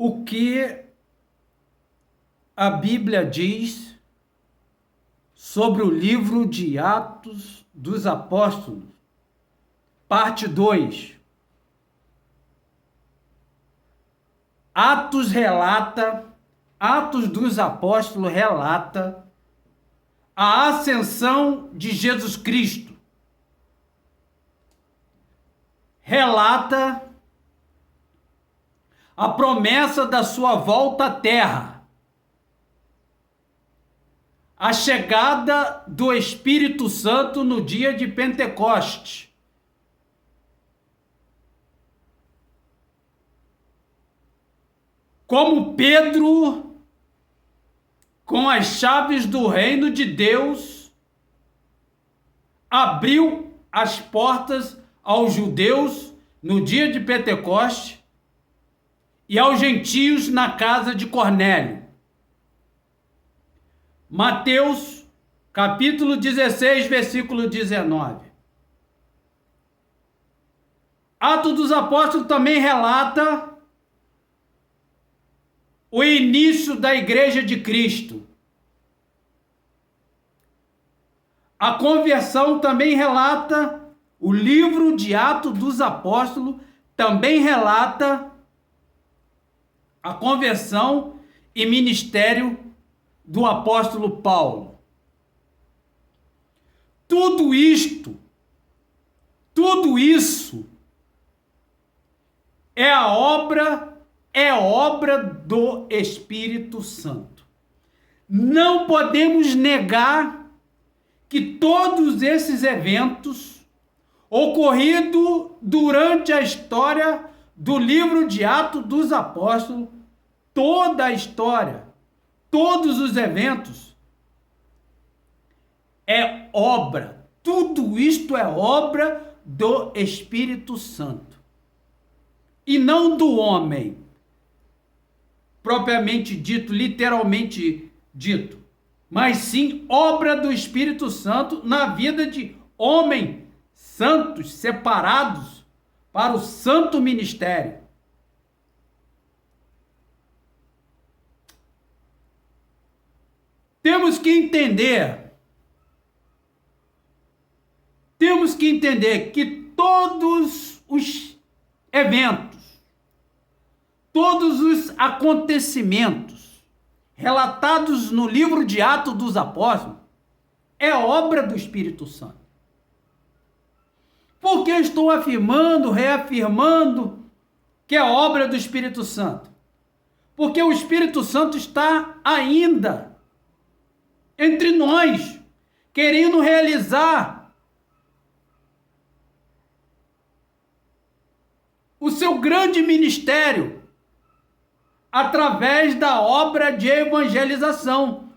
o que a Bíblia diz sobre o livro de Atos dos Apóstolos, parte 2. Atos dos Apóstolos relata a ascensão de Jesus Cristo. Relata a promessa da sua volta à terra, a chegada do Espírito Santo no dia de Pentecostes, como Pedro, com as chaves do reino de Deus, abriu as portas aos judeus no dia de Pentecostes e aos gentios na casa de Cornélio. Mateus, capítulo 16, versículo 19. Atos dos Apóstolos também relata o início da Igreja de Cristo. A conversão também relata, o livro de Atos dos Apóstolos também relata a conversão e ministério do apóstolo Paulo. Tudo isso é obra do Espírito Santo. Não podemos negar que todos esses eventos ocorridos durante a história do livro de Atos dos Apóstolos, toda a história, todos os eventos, tudo isto é obra do Espírito Santo. E não do homem, propriamente dito, literalmente dito, mas sim obra do Espírito Santo na vida de homens santos, separados para o santo ministério. Temos que entender que todos os eventos, todos os acontecimentos relatados no livro de Atos dos Apóstolos é obra do Espírito Santo. Por que estou reafirmando que é obra do Espírito Santo? Porque o Espírito Santo está ainda entre nós, querendo realizar o seu grande ministério através da obra de evangelização,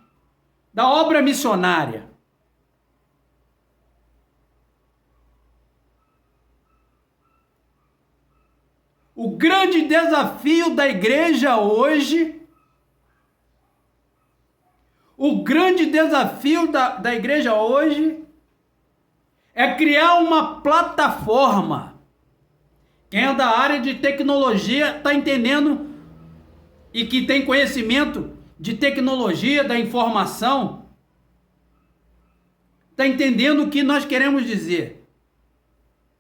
da obra missionária. O grande desafio da igreja hoje, é criar uma plataforma. Quem é da área de tecnologia está entendendo e que tem conhecimento de tecnologia, da informação, está entendendo o que nós queremos dizer.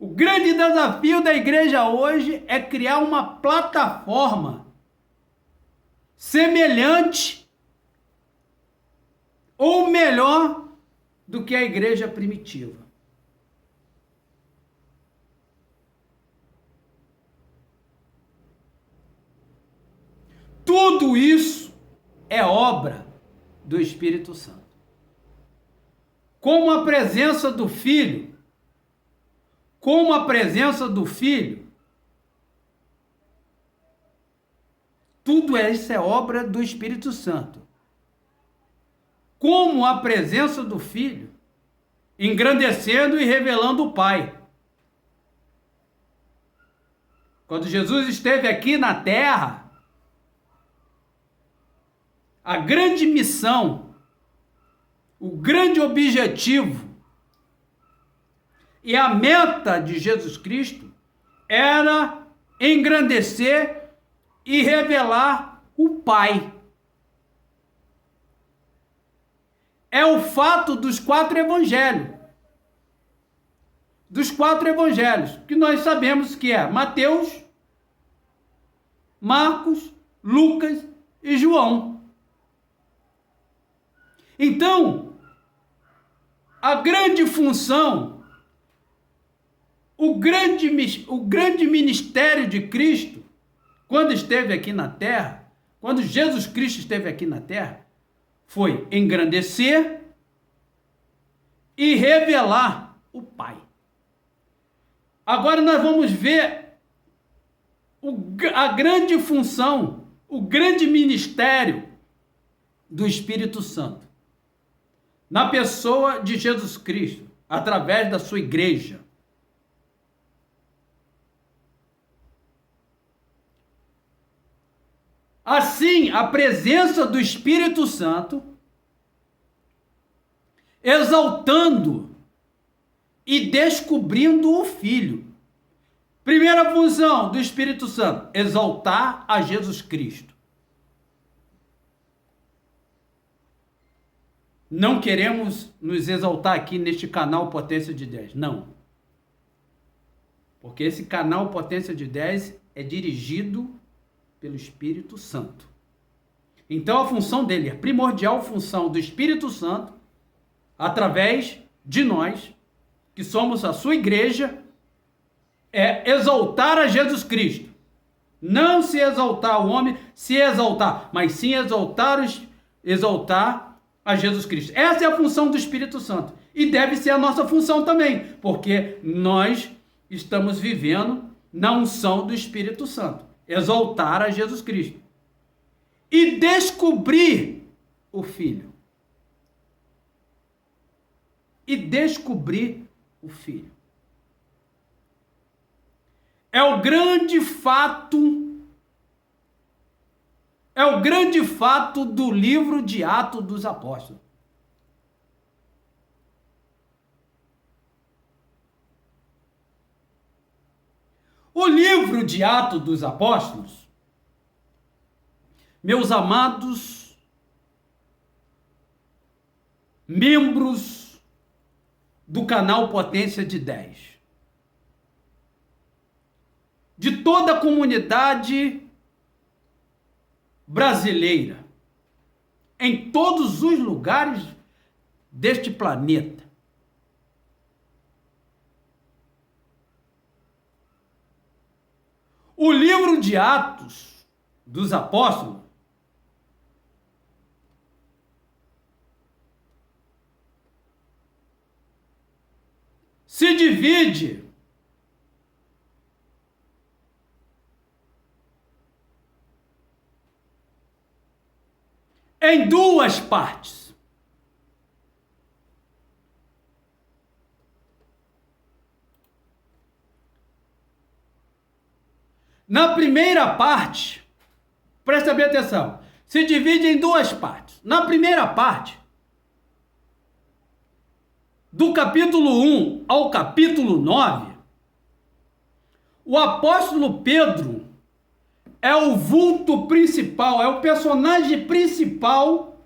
O grande desafio da igreja hoje é criar uma plataforma semelhante ou melhor do que a igreja primitiva. Tudo isso é obra do Espírito Santo. Como a presença do Filho, tudo isso é obra do Espírito Santo. Como a presença do Filho, engrandecendo e revelando o Pai. Quando Jesus esteve aqui na terra, a grande missão, o grande objetivo e a meta de Jesus Cristo era engrandecer e revelar o Pai. É o fato dos 4 evangelhos. Dos 4 evangelhos, que nós sabemos que é Mateus, Marcos, Lucas e João. Então, a grande função, o grande ministério de Cristo, quando esteve aqui na terra, quando Jesus Cristo esteve aqui na terra, foi engrandecer e revelar o Pai. Agora nós vamos ver a grande função, o grande ministério do Espírito Santo, na pessoa de Jesus Cristo, através da sua igreja. Assim, a presença do Espírito Santo, exaltando e descobrindo o Filho. Primeira função do Espírito Santo, exaltar a Jesus Cristo. Não queremos nos exaltar aqui neste canal Potência de 10, não. Porque esse canal Potência de 10 é dirigido pelo Espírito Santo. Então a função dele, a primordial função do Espírito Santo, através de nós, que somos a sua igreja, é exaltar a Jesus Cristo. Não se exaltar o homem, se exaltar, mas sim exaltar a Jesus Cristo. Essa é a função do Espírito Santo. E deve ser a nossa função também, porque nós estamos vivendo na unção do Espírito Santo. Exaltar a Jesus Cristo. E descobrir o Filho. E descobrir o Filho. É o grande fato do livro de Atos dos Apóstolos. O livro de Atos dos Apóstolos, meus amados membros do canal Potência de 10, de toda a comunidade brasileira, em todos os lugares deste planeta, o livro de Atos dos Apóstolos se divide em 2 partes. Na primeira parte, presta bem atenção, se divide em 2 partes. Na primeira parte, do capítulo 1 ao capítulo 9, o apóstolo Pedro é o vulto principal, é o personagem principal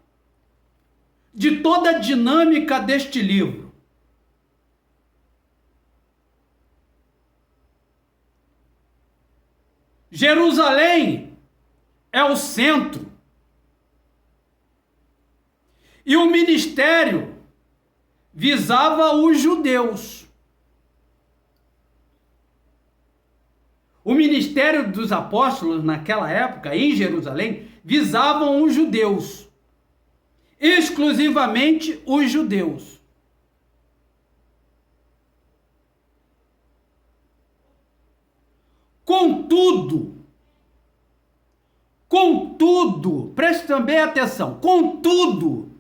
de toda a dinâmica deste livro. Jerusalém é o centro. E o ministério visava os judeus. O ministério dos apóstolos naquela época, em Jerusalém, visavam os judeus. Exclusivamente os judeus. Contudo, preste também atenção, contudo,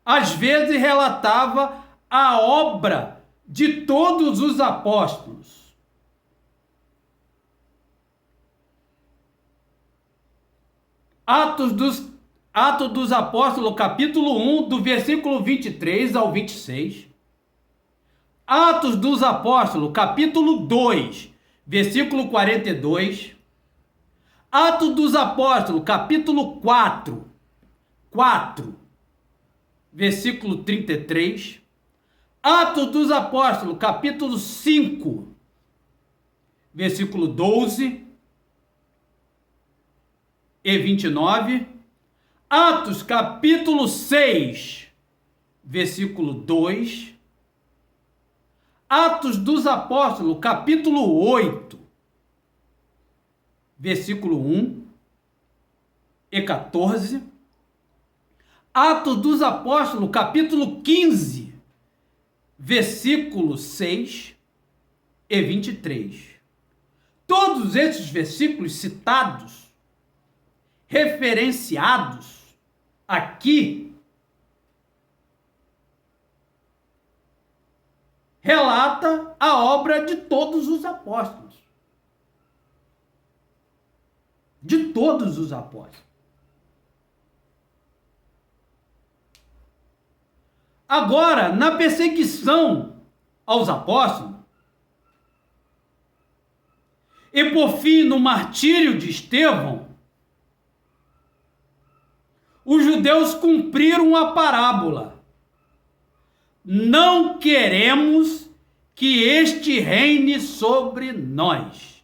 às vezes relatava a obra de todos os apóstolos. Atos dos Apóstolos, capítulo 1, do versículo 23 ao 26. Atos dos Apóstolos, capítulo 2, versículo 42. Atos dos Apóstolos, capítulo 4, versículo 33. Atos dos Apóstolos, capítulo 5, versículo 12 e 29. Atos, capítulo 6, versículo 2. Atos dos Apóstolos, capítulo 8, versículo 1 e 14. Atos dos Apóstolos, capítulo 15, versículo 6 e 23. Todos esses versículos citados, referenciados aqui, relata a obra de todos os apóstolos. De todos os apóstolos. Agora, na perseguição aos apóstolos, e por fim no martírio de Estevão, os judeus cumpriram a parábola: não queremos que este reine sobre nós.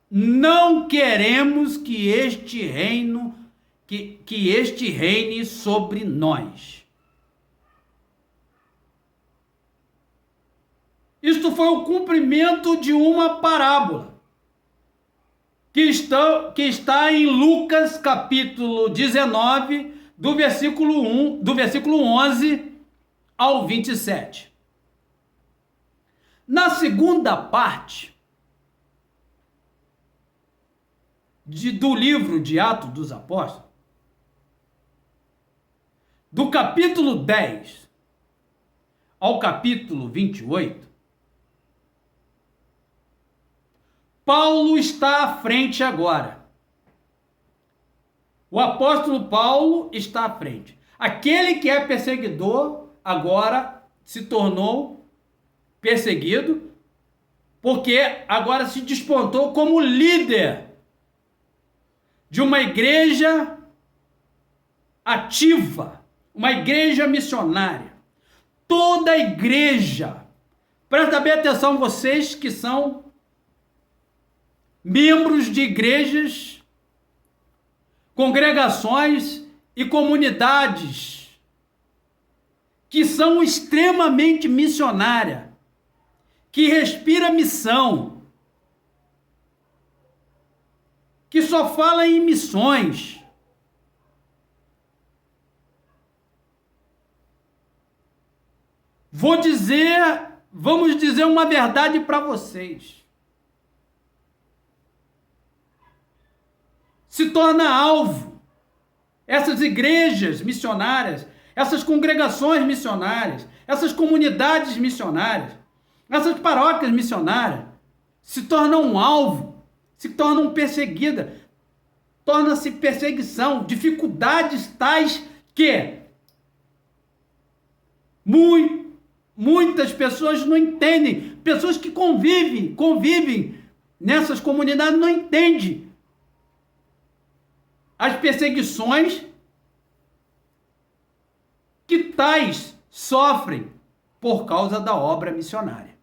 Não queremos que este reine sobre nós. Isto foi o cumprimento de uma parábola que está em Lucas capítulo 19, do versículo 11 ao 27. Na segunda parte do livro de Atos dos Apóstolos, do capítulo 10 ao capítulo 28, Paulo está à frente agora. O apóstolo Paulo está à frente. Aquele que é perseguidor agora se tornou perseguido, porque agora se despontou como líder de uma igreja ativa, uma igreja missionária. Toda a igreja, presta bem atenção vocês que são membros de igrejas, congregações e comunidades que são extremamente missionárias, que respira missão, que só fala em missões. Vamos dizer uma verdade para vocês. Se torna alvo essas igrejas missionárias, essas congregações missionárias, essas comunidades missionárias, essas paróquias missionárias, se tornam um alvo, se tornam perseguidas, torna-se perseguição, dificuldades tais que muitas pessoas não entendem, pessoas que convivem nessas comunidades não entendem as perseguições que tais sofrem por causa da obra missionária.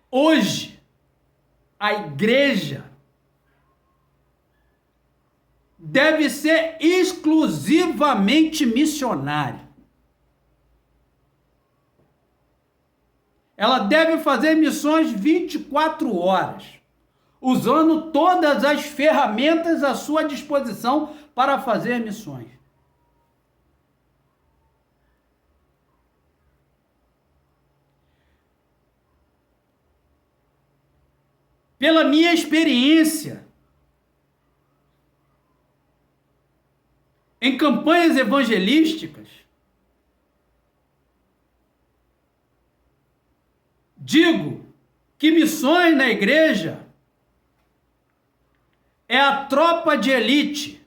Hoje, a igreja deve ser exclusivamente missionária. Ela deve fazer missões 24 horas, usando todas as ferramentas à sua disposição para fazer missões. Pela minha experiência em campanhas evangelísticas, digo que missões na igreja é a tropa de elite.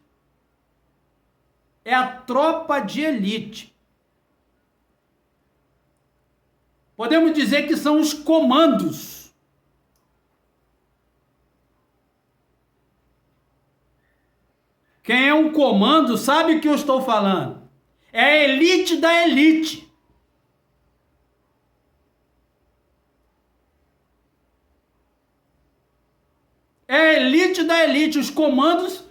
É a tropa de elite. Podemos dizer que são os comandos. Quem é um comando sabe o que eu estou falando. É a elite da elite. É a elite da elite. Os comandos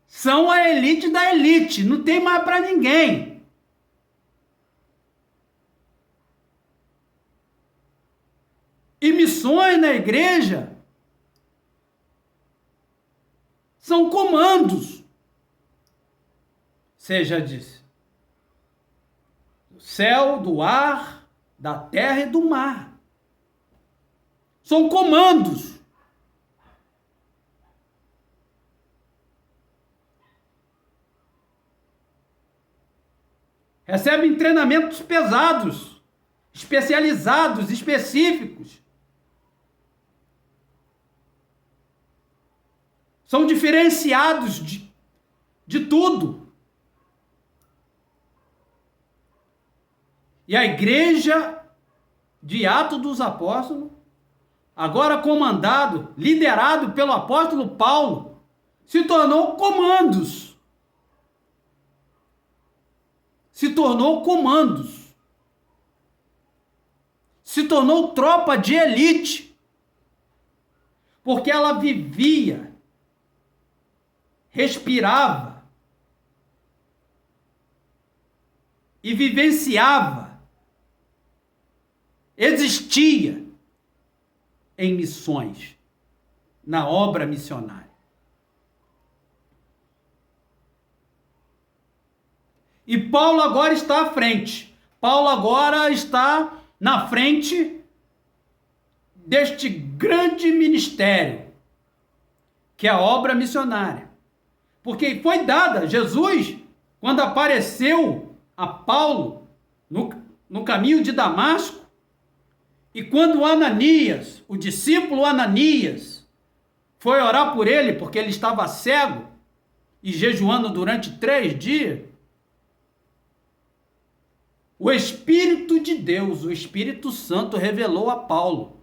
são a elite da elite. Não tem mais para ninguém. E missões na igreja são comandos. Você já disse. Do céu, do ar, da terra e do mar. São comandos. Recebem treinamentos pesados, especializados, específicos. São diferenciados de tudo. E a igreja de Atos dos Apóstolos, agora comandado, liderado pelo apóstolo Paulo, se tornou comandos. Se tornou comandos. Se tornou tropa de elite. Porque ela vivia, respirava e vivenciava, existia em missões, na obra missionária. E Paulo agora está à frente. Paulo agora está na frente deste grande ministério, que é a obra missionária. Porque foi dada, Jesus, quando apareceu a Paulo no caminho de Damasco, e quando Ananias, o discípulo Ananias, foi orar por ele, porque ele estava cego e jejuando durante 3 dias, o Espírito de Deus, o Espírito Santo, revelou a Paulo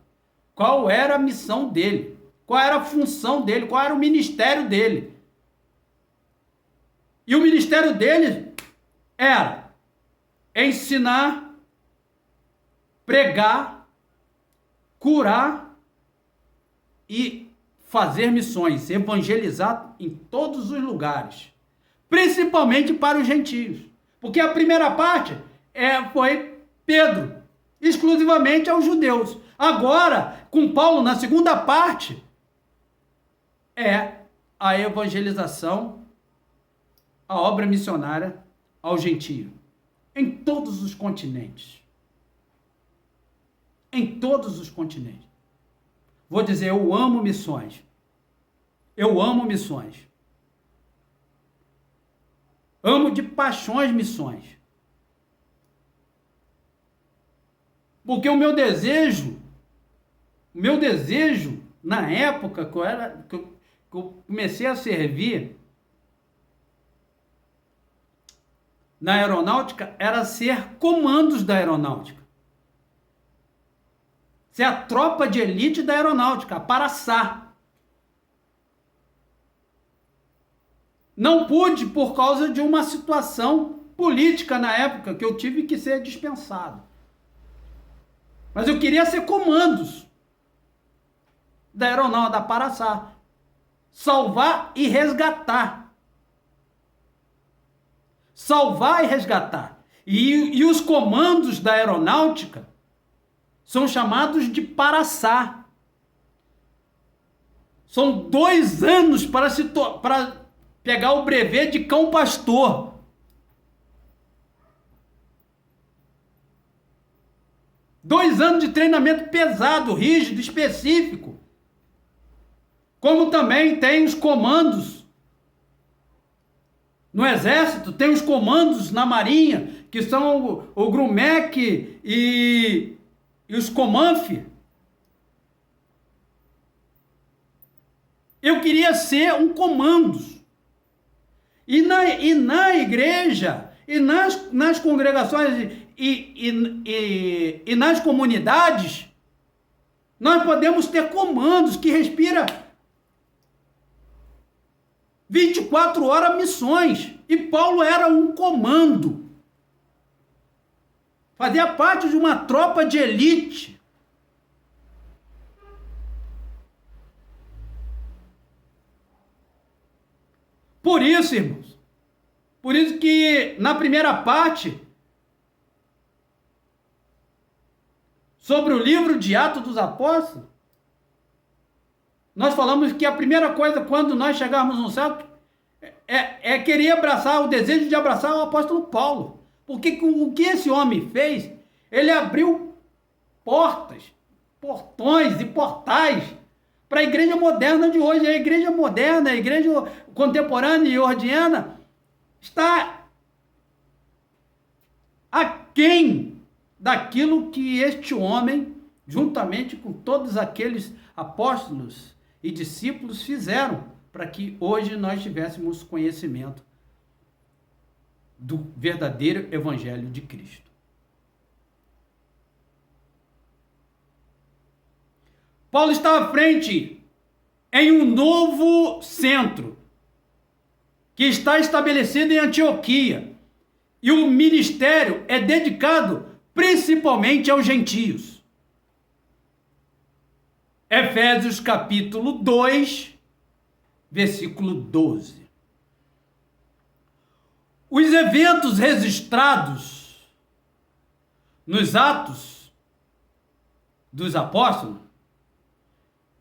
qual era a missão dele, qual era a função dele, qual era o ministério dele. E o ministério dele era ensinar, pregar, curar e fazer missões, evangelizar em todos os lugares, principalmente para os gentios. Porque a primeira parte foi Pedro, exclusivamente aos judeus. Agora, com Paulo, na segunda parte, é a evangelização, a obra missionária ao gentio, em todos os continentes. Em todos os continentes. Vou dizer, eu amo missões. Eu amo missões. Amo de paixões missões. Porque o meu desejo na época que eu comecei a servir na aeronáutica, era ser comandos da aeronáutica. Ser a tropa de elite da aeronáutica, a Paraçá. Não pude por causa de uma situação política na época, que eu tive que ser dispensado. Mas eu queria ser comandos da aeronáutica, da Paraçá. Salvar e resgatar. Salvar e resgatar. E os comandos da aeronáutica são chamados de Paraçá. São 2 anos para pegar o brevet de cão pastor. Dois anos de treinamento pesado, rígido, específico. Como também tem os comandos no Exército, tem os comandos na Marinha, que são o GRUMEC e os COMANF. Eu queria ser um comandos. E na igreja, e nas congregações e nas comunidades, nós podemos ter comandos que respira 24 horas missões. E Paulo era um comando. Fazia parte de uma tropa de elite. Por isso, irmãos, por isso que na primeira parte, sobre o livro de Atos dos Apóstolos, nós falamos que a primeira coisa quando nós chegarmos no céu é querer abraçar, o desejo de abraçar o apóstolo Paulo. Porque o que esse homem fez, ele abriu portas, portões e portais para a igreja moderna de hoje. A igreja moderna, a igreja contemporânea e ordiana está aquém daquilo que este homem, juntamente com todos aqueles apóstolos e discípulos, fizeram para que hoje nós tivéssemos conhecimento do verdadeiro evangelho de Cristo. Paulo está à frente em um novo centro que está estabelecido em Antioquia, e o ministério é dedicado principalmente aos gentios. Efésios capítulo 2, versículo 12. Os eventos registrados nos Atos dos Apóstolos,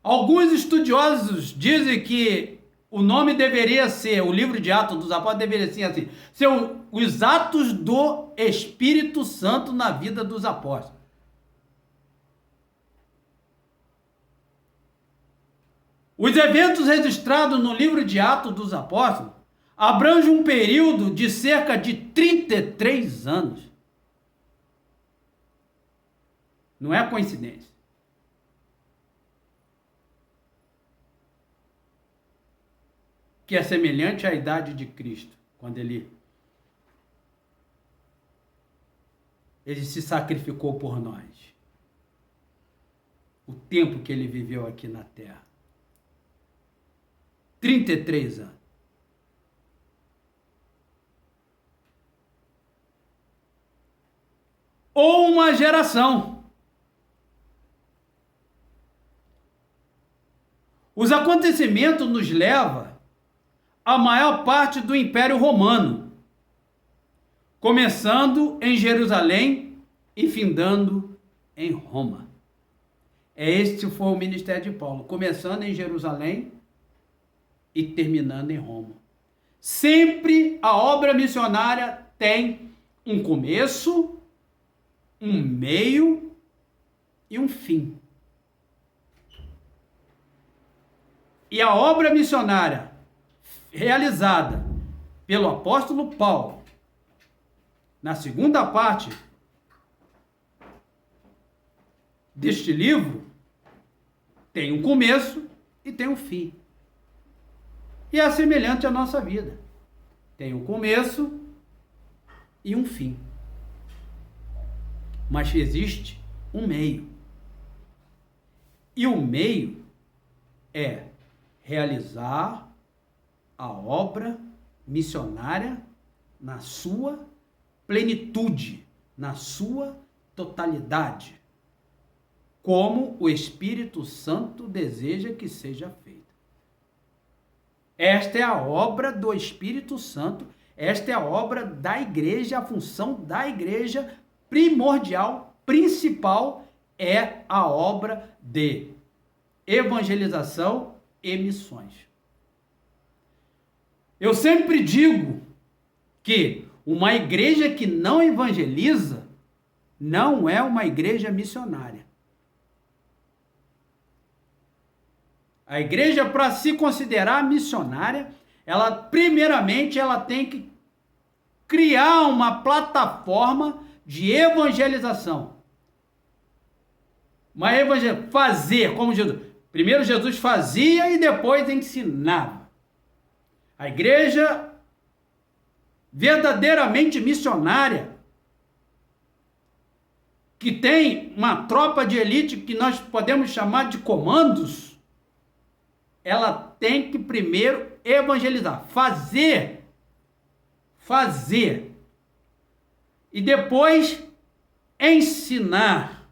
alguns estudiosos dizem que o nome deveria ser, o livro de Atos dos Apóstolos deveria ser assim, ser os Atos do Espírito Santo na vida dos apóstolos. Os eventos registrados no livro de Atos dos Apóstolos abrangem um período de cerca de 33 anos. Não é coincidência. Que é semelhante à idade de Cristo, quando ele se sacrificou por nós. O tempo que ele viveu aqui na terra. 33 anos. Ou uma geração. Os acontecimentos nos levam à maior parte do Império Romano, começando em Jerusalém e findando em Roma. Este foi o ministério de Paulo, começando em Jerusalém e terminando em Roma. Sempre a obra missionária tem um começo, um meio e um fim. E a obra missionária realizada pelo apóstolo Paulo, na segunda parte deste livro, tem um começo e tem um fim. E é semelhante à nossa vida. Tem um começo e um fim. Mas existe um meio. E o meio é realizar a obra missionária na sua plenitude, na sua totalidade, como o Espírito Santo deseja que seja feita. Esta é a obra do Espírito Santo, esta é a obra da igreja, a função da igreja primordial, principal, é a obra de evangelização e missões. Eu sempre digo que uma igreja que não evangeliza não é uma igreja missionária. A igreja, para se considerar missionária, ela primeiramente ela tem que criar uma plataforma de evangelização. Fazer, como Jesus. Primeiro Jesus fazia e depois ensinava. A igreja verdadeiramente missionária, que tem uma tropa de elite que nós podemos chamar de comandos, ela tem que primeiro evangelizar, fazer, e depois ensinar,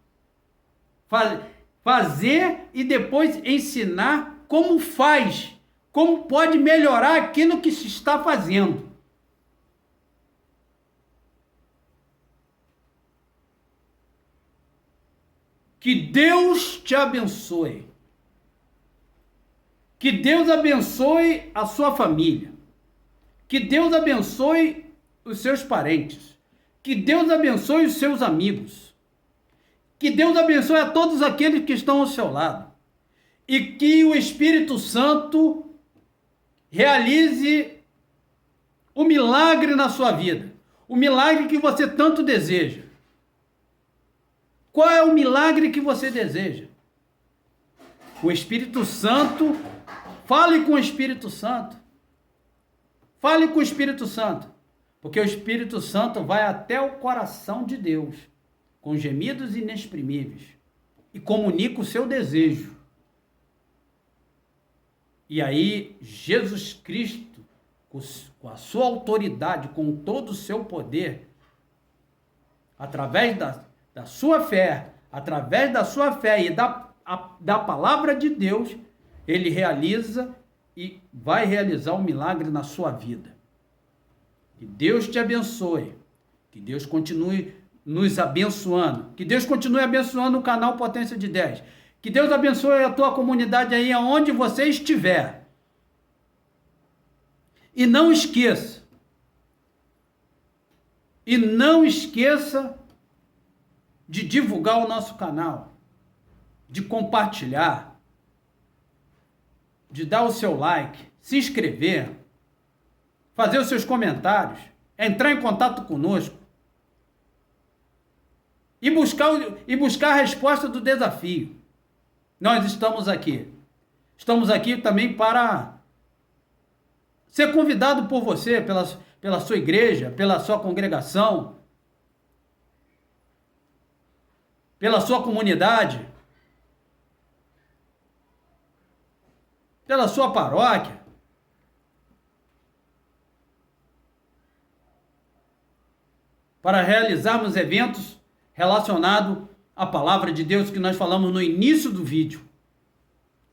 fazer e depois ensinar como faz, como pode melhorar aquilo que se está fazendo. Que Deus te abençoe. Que Deus abençoe a sua família. Que Deus abençoe os seus parentes. Que Deus abençoe os seus amigos. Que Deus abençoe a todos aqueles que estão ao seu lado. E que o Espírito Santo realize o milagre na sua vida. O milagre que você tanto deseja. Qual é o milagre que você deseja? O Espírito Santo, fale com o Espírito Santo. Fale com o Espírito Santo, porque o Espírito Santo vai até o coração de Deus, com gemidos inexprimíveis, e comunica o seu desejo. E aí, Jesus Cristo, com a sua autoridade, com todo o seu poder, através da sua fé, através da sua fé e da palavra de Deus, ele realiza e vai realizar um milagre na sua vida. Que Deus te abençoe, que Deus continue nos abençoando, que Deus continue abençoando o canal Potência de 10, que Deus abençoe a tua comunidade aí aonde você estiver. E não esqueça de divulgar o nosso canal, de compartilhar, de dar o seu like, se inscrever, fazer os seus comentários, entrar em contato conosco e buscar a resposta do desafio. Nós estamos aqui. Estamos aqui também para ser convidado por você, pela sua igreja, pela sua congregação, pela sua comunidade, pela sua paróquia, para realizarmos eventos relacionados à palavra de Deus que nós falamos no início do vídeo.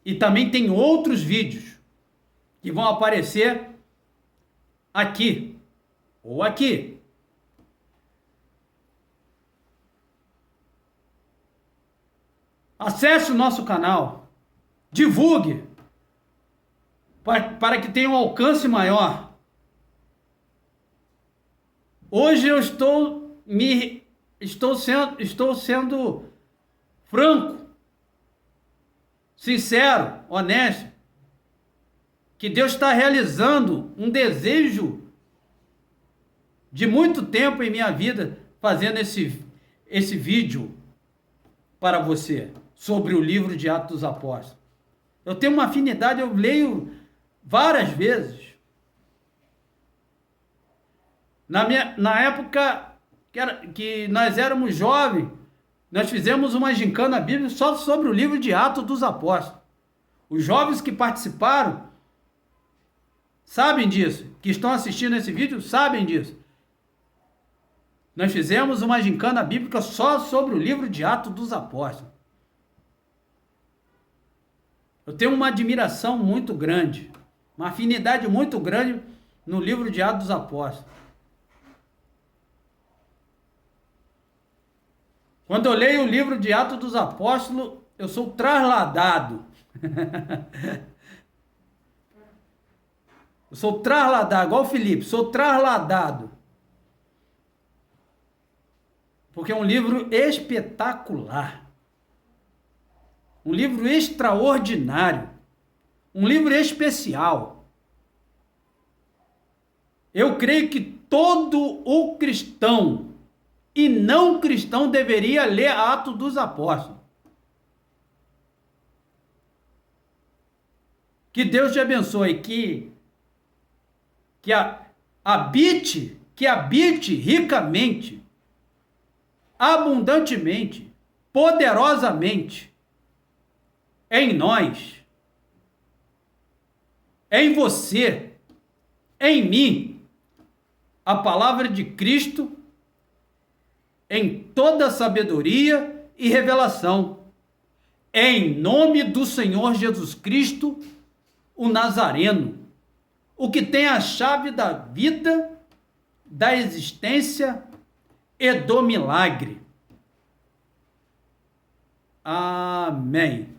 E também tem outros vídeos que vão aparecer aqui ou aqui. Acesse o nosso canal, divulgue, para que tenha um alcance maior. Hoje eu estou sendo franco, sincero, honesto, que Deus está realizando um desejo de muito tempo em minha vida, fazendo esse vídeo para você, sobre o livro de Atos dos Apóstolos. Eu tenho uma afinidade, eu leio várias vezes. Na época que nós éramos jovens, nós fizemos uma gincana bíblica só sobre o livro de Atos dos Apóstolos. Os jovens que participaram sabem disso, que estão assistindo esse vídeo sabem disso. Nós fizemos uma gincana bíblica só sobre o livro de Atos dos Apóstolos. Eu tenho uma admiração muito grande, uma afinidade muito grande no livro de Atos dos Apóstolos. Quando eu leio o livro de Atos dos Apóstolos, eu sou trasladado. Eu sou trasladado, igual o Felipe, sou trasladado. Porque é um livro espetacular. Um livro extraordinário. Um livro especial. Eu creio que todo o cristão e não cristão deveria ler Atos dos Apóstolos. Que Deus te abençoe, que habite ricamente abundantemente, poderosamente, em nós, em você, em mim, a palavra de Cristo em toda sabedoria e revelação, em nome do Senhor Jesus Cristo, o Nazareno, o que tem a chave da vida, da existência e do milagre. Amém.